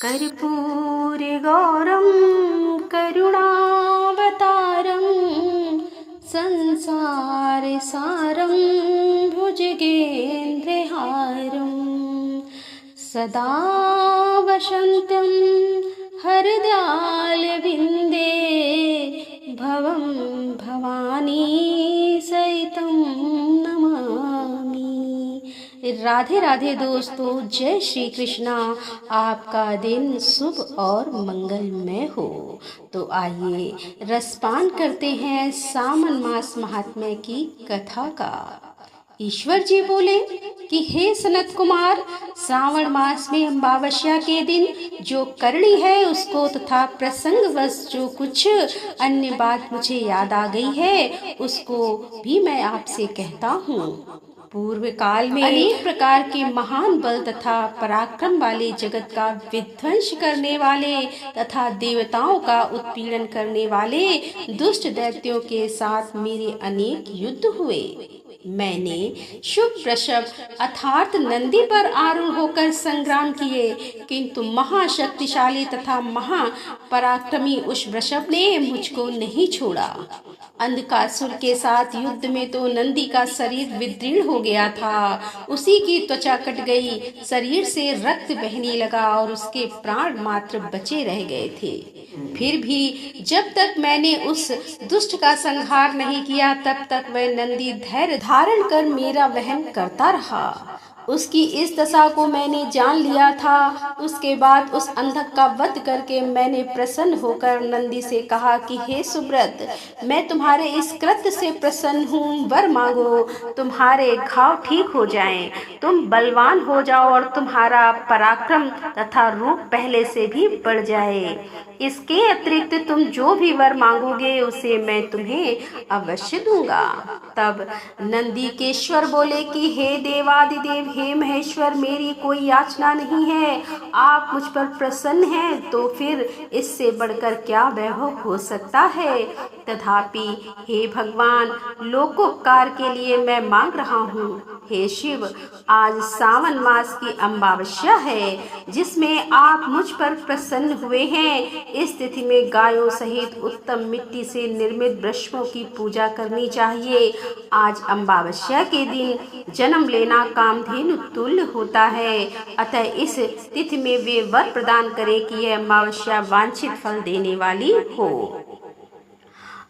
कर्पूरगौरं करुणावतारं संसारसारं भुजगेन्द्रहारं सदा वसन्तं हृदयारविन्दे भवं भवानी सहितं नमामि। राधे राधे दोस्तों, जय श्री कृष्णा। आपका दिन शुभ और मंगलमय हो। तो आइए रसपान करते हैं सावन मास महात्म्य की कथा का। ईश्वर जी बोले कि हे सनत कुमार, श्रावण मास में अमावस्या के दिन जो करनी है उसको तथा प्रसंगवश जो कुछ अन्य बात मुझे याद आ गई है उसको भी मैं आपसे कहता हूँ। पूर्व काल में अनेक प्रकार के महान बल तथा पराक्रम वाले जगत का विध्वंस करने वाले तथा देवताओं का उत्पीड़न करने वाले दुष्ट दैत्यों के साथ मेरे अनेक युद्ध हुए। मैंने शुभ वृषभ अर्थात नंदी पर आरूढ़ होकर संग्राम किए, किंतु महाशक्तिशाली तथा महापराक्रमी उस वृषभ ने मुझको नहीं छोड़ा। अंधकासुर के साथ युद्ध में तो नंदी का शरीर विदीर्ण हो गया था, उसी की त्वचा कट गई, शरीर से रक्त बहने लगा और उसके प्राण मात्र बचे रह गए थे। फिर भी जब तक मैंने उस दुष्ट का संहार नहीं किया तब तक वह नंदी धैर्य धारण कर मेरा वहन करता रहा। उसकी इस दशा को मैंने जान लिया था। उसके बाद उस अंधक का वध करके मैंने प्रसन्न होकर नंदी से कहा कि हे सुब्रत, मैं तुम्हारे इस कृत्य से प्रसन्न हूँ। वर मांगो, तुम्हारे घाव ठीक हो जाएं, तुम बलवान हो जाओ और तुम्हारा पराक्रम तथा रूप पहले से भी बढ़ जाए। इसके अतिरिक्त तुम जो भी वर मांगोगे उसे मैं तुम्हें अवश्य दूंगा। तब नंदीकेश्वर बोले कि हे देवादिदेव, हे महेश्वर, मेरी कोई याचना नहीं है। आप मुझ पर प्रसन्न हैं तो फिर इससे बढ़कर क्या वैभव हो सकता है। तथापि हे भगवान, लोकोपकार के लिए मैं मांग रहा हूँ। हे शिव, आज सावन मास की अमावस्या है जिसमें आप मुझ पर प्रसन्न हुए हैं। इस तिथि में गायों सहित उत्तम मिट्टी से निर्मित वृक्षों की पूजा करनी चाहिए। आज अमावस्या के दिन जन्म लेना कामधेनु तुल्य होता है, अतः इस तिथि में वे वर प्रदान करें कि यह अमावस्या वांछित फल देने वाली हो।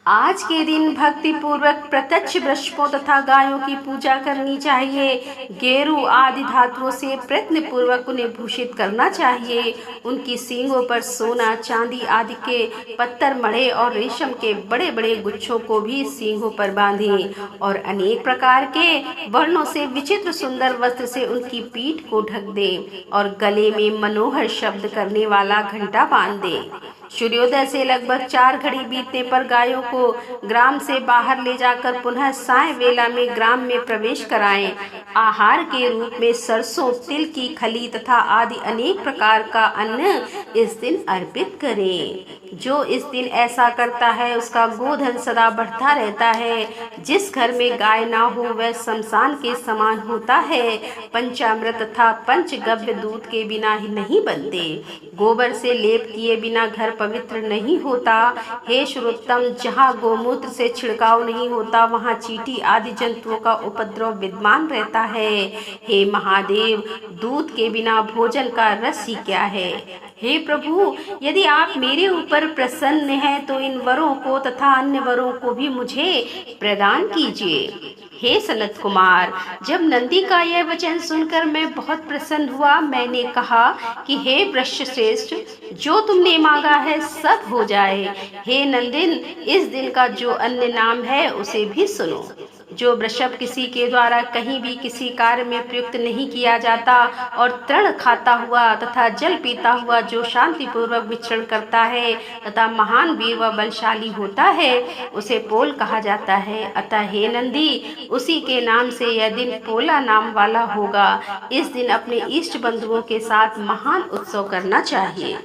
आज के दिन भक्ति पूर्वक प्रत्यक्ष वृषभों तथा गायों की पूजा करनी चाहिए। गेरू आदि धातुओं से प्रयत्न पूर्वक उन्हें भूषित करना चाहिए। उनकी सींगों पर सोना चांदी आदि के पत्थर मढ़े और रेशम के बड़े बड़े गुच्छों को भी सींगों पर बांधें और अनेक प्रकार के वर्णों से विचित्र सुंदर वस्त्र से उनकी पीठ को ढक दें और गले में मनोहर शब्द करने वाला घंटा बांध दें। सूर्योदय से लगभग 4 घड़ी बीतने पर गायों को ग्राम से बाहर ले जाकर पुनः साय वेला में ग्राम में प्रवेश कराएं। आहार के रूप में सरसों, तिल की खली तथा आदि अनेक प्रकार का अन्न इस दिन अर्पित करें। जो इस दिन ऐसा करता है उसका गोधन सदा बढ़ता रहता है। जिस घर में गाय ना हो वह शमशान के समान होता है। पंचामृत तथा पंचगव्य दूध के बिना ही नहीं बनते। गोबर से लेप किए बिना घर पवित्र नहीं होता। हे श्रोत्तम, जहाँ गोमूत्र से छिड़काव नहीं होता वहाँ चींटी आदि जंतुओं का उपद्रव विद्यमान रहता है। हे महादेव, दूध के बिना भोजन का रस ही क्या है। हे प्रभु, यदि आप मेरे ऊपर प्रसन्न हैं तो इन वरों को तथा अन्य वरों को भी मुझे प्रदान कीजिए। हे सनत कुमार, जब नंदी का यह वचन सुनकर मैं बहुत प्रसन्न हुआ। मैंने कहा कि हे वृक्ष श्रेष्ठ, जो तुमने मांगा है सब हो जाए। हे नंदिन, इस दिन का जो अन्य नाम है उसे भी सुनो। जो वृषभ किसी के द्वारा कहीं भी किसी कार्य में प्रयुक्त नहीं किया जाता और तृण खाता हुआ तथा जल पीता हुआ जो शांति पूर्वक विचरण करता है तथा महान वीर व बलशाली होता है उसे पोल कहा जाता है। अतः हे नंदी, उसी के नाम से यह दिन पोला नाम वाला होगा। इस दिन अपने इष्ट बंधुओं के साथ महान उत्सव करना चाहिए।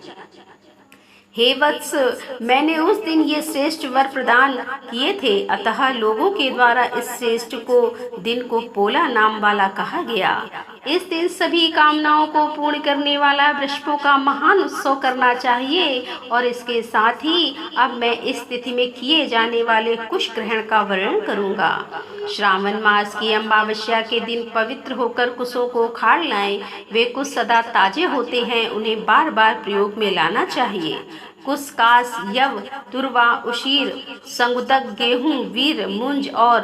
हे वत्स, मैंने उस दिन ये श्रेष्ठ वर प्रदान किए थे, अतः लोगों के द्वारा इस श्रेष्ठ को दिन को पोला नाम वाला कहा गया। इस दिन सभी कामनाओं को पूर्ण करने वाला वृषभों का महान उत्सव करना चाहिए। और इसके साथ ही अब मैं इस तिथि में किए जाने वाले कुश ग्रहण का वर्णन करूंगा। श्रावण मास की अमावस्या के दिन पवित्र होकर कुशों को उखाड़ लाएं। वे कुश सदा ताजे होते हैं, उन्हें बार बार प्रयोग में लाना चाहिए। कुश, कास, यव, तुरवा, उशीर, संगुदक, गेहूं, वीर, मुंज और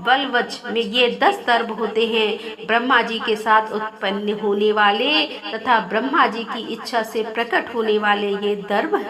बलवज में ये 10 दर्भ होते हैं। ब्रह्मा जी के साथ उत्पन्न होने वाले तथा ब्रह्मा जी की इच्छा से प्रकट होने वाले ये दर्भ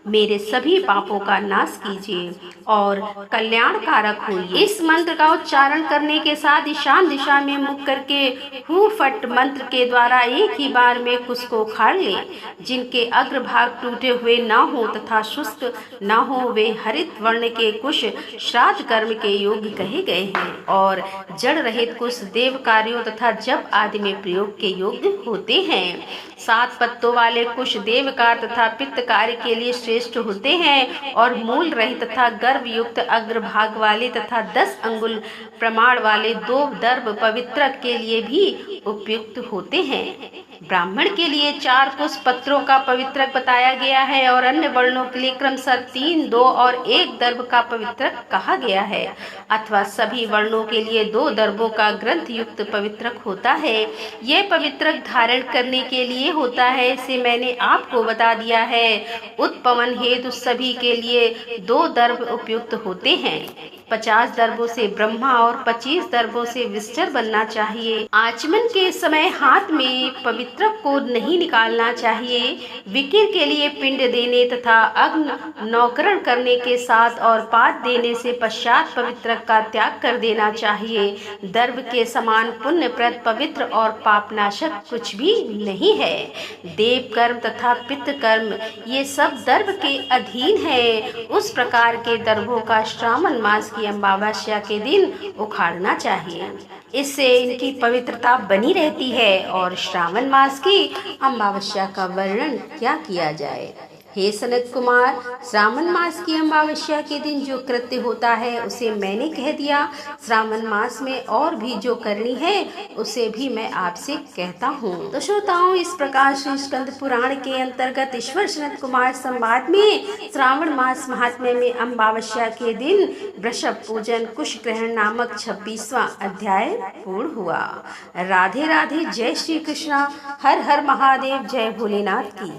मेरे सभी पापों का नाश कीजिए और कल्याण कारक होइए। इस मंत्र का उच्चारण करने के साथ ईशान दिशा में मुख करके हु फट मंत्र के द्वारा एक ही बार में कुश को उखाड़ ले। जिनके अग्रभाग टूटे हुए न हो तथा शुष्क न हो, वे हरित वर्ण के कुश श्राद्ध कर्म के योग्य कहे गए हैं। और जड़ रहित कुश देव कार्यों तथा जप आदि में प्रयोग के योग्य होते हैं। 7 पत्तों वाले कुश देव कार्य तथा पित्त कार्य के लिए श्रेष्ठ होते हैं। और मूल रहित तथा गर्भ युक्त अग्रभाग वाले तथा 10 अंगुल प्रमाण वाले 2 दर्भ पवित्रक के लिए भी उपयुक्त होते हैं। ब्राह्मण के लिए 4 कुश पत्रों का पवित्रक बताया गया है और अन्य वर्णों के लिए क्रमशः 3, 2 और 1 दर्भ का पवित्रक कहा गया है। अथवा सभी वर्णों के लिए 2 दर्भों का ग्रंथ युक्त पवित्रक होता है। यह पवित्रक धारण करने के लिए होता है, इसे मैंने आपको बता दिया है। उत्पवन हेतु सभी के लिए 2 दर्भ उपयुक्त होते हैं। 50 दर्भों से ब्रह्मा और 25 दर्भों से विष्टर बनना चाहिए। आचमन के समय हाथ में पवित्रक को नहीं निकालना चाहिए। विकिर के लिए पिंड देने तथा अग्न नौकरण करने के साथ और पात देने से पश्चात पवित्रक का त्याग कर देना चाहिए। दर्भ के समान पुण्यप्रद, पवित्र और पापनाशक कुछ भी नहीं है। देव कर्म तथा पित्त कर्म ये सब दर्भ के अधीन है। उस प्रकार के दर्भों का श्रावण मास की अमावस्या के दिन उखाड़ना चाहिए। इससे इनकी पवित्रता बनी रहती है। और श्रावण मास की अमावस्या का वर्णन क्या किया जाए। हे सनत कुमार, श्रावण मास की अमावस्या के दिन जो कृत्य होता है उसे मैंने कह दिया। श्रावण मास में और भी जो करनी है उसे भी मैं आपसे कहता हूँ। तो श्रोताओं, इस प्रकार श्री स्कंद पुराण के अंतर्गत ईश्वर सनत कुमार संवाद में श्रावण मास महात्म्य में अमावस्या के दिन वृषभ पूजन कुश ग्रहण नामक 26वां अध्याय पूर्ण हुआ। राधे राधे। जय श्री कृष्णा। हर हर महादेव। जय भोलेनाथ की।